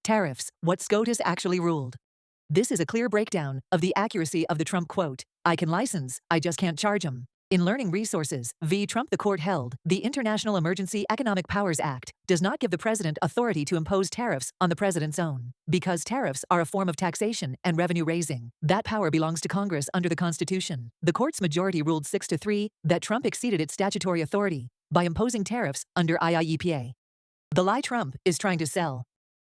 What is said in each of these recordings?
Tariffs, what SCOTUS actually ruled. This is a clear breakdown of the accuracy of the Trump quote, "I can license, I just can't charge 'em." In Learning Resources v. Trump, the court held, the International Emergency Economic Powers Act does not give the president authority to impose tariffs on the president's own. Because tariffs are a form of taxation and revenue raising, that power belongs to Congress under the Constitution. The court's majority ruled 6-3 that Trump exceeded its statutory authority by imposing tariffs under IEEPA. The lie Trump is trying to sell.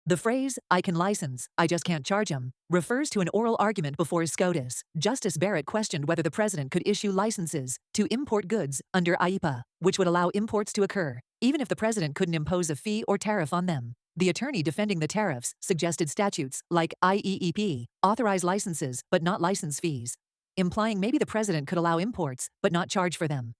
The phrase, "I can license, I just can't charge 'em," refers to an oral argument before SCOTUS. Justice Barrett questioned whether the president could issue licenses to import goods under IEEPA, which would allow imports to occur, even if the president couldn't impose a fee or tariff on them. The attorney defending the tariffs suggested statutes, like IEEP, authorize licenses but not license fees, implying maybe the president could allow imports but not charge for them.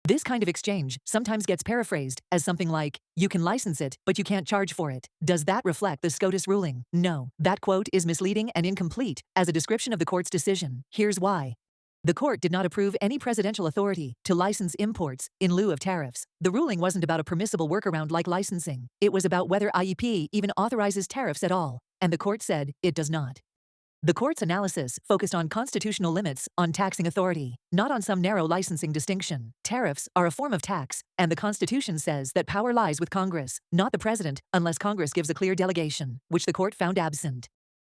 This kind of exchange sometimes gets paraphrased as something like, "You can license it, but you can't charge for it." Does that reflect the SCOTUS ruling? No. That quote is misleading and incomplete as a description of the court's decision. Here's why. The court did not approve any presidential authority to license imports in lieu of tariffs. The ruling wasn't about a permissible workaround like licensing. It was about whether IEP even authorizes tariffs at all, and the court said it does not. The court's analysis focused on constitutional limits on taxing authority, not on some narrow licensing distinction. Tariffs are a form of tax, and the Constitution says that power lies with Congress, not the president, unless Congress gives a clear delegation, which the court found absent.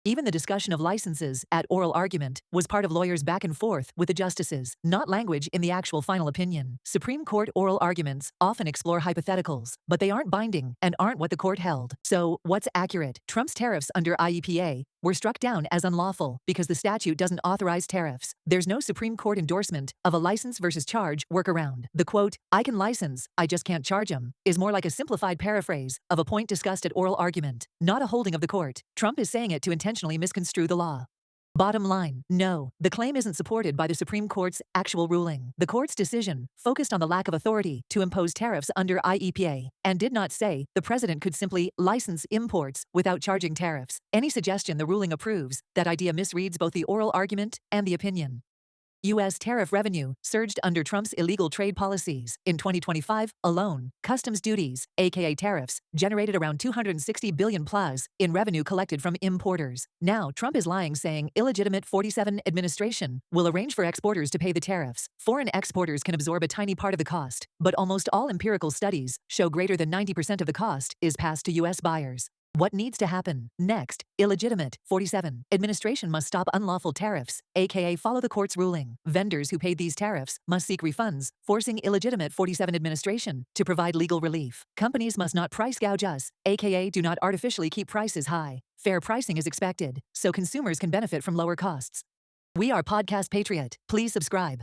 Even the discussion of licenses at oral argument was part of lawyers' back and forth with the justices, not language in the actual final opinion. Supreme Court oral arguments often explore hypotheticals, but they aren't binding and aren't what the court held. So, what's accurate? Trump's tariffs under IEEPA were struck down as unlawful because the statute doesn't authorize tariffs. There's no Supreme Court endorsement of a license versus charge workaround. The quote, "I can license, I just can't charge 'em," is more like a simplified paraphrase of a point discussed at oral argument, not a holding of the court. Trump is saying it to intentionally misconstrue the law. Bottom line, no, the claim isn't supported by the Supreme Court's actual ruling. The court's decision focused on the lack of authority to impose tariffs under IEEPA and did not say the president could simply license imports without charging tariffs. Any suggestion the ruling approves that idea misreads both the oral argument and the opinion. U.S. tariff revenue surged under Trump's illegal trade policies. In 2025 alone, customs duties, aka tariffs, generated around $260 billion plus in revenue collected from importers. Now, Trump is lying, saying illegitimate 47 administration will arrange for exporters to pay the tariffs. Foreign exporters can absorb a tiny part of the cost, but almost all empirical studies show greater than 90% of the cost is passed to U.S. buyers. What needs to happen? Next, illegitimate 47 administration must stop unlawful tariffs, aka follow the court's ruling. Vendors who paid these tariffs must seek refunds, forcing illegitimate 47 administration to provide legal relief. Companies must not price gouge us, aka do not artificially keep prices high. Fair pricing is expected, so consumers can benefit from lower costs. We are Podcast Patriot. Please subscribe.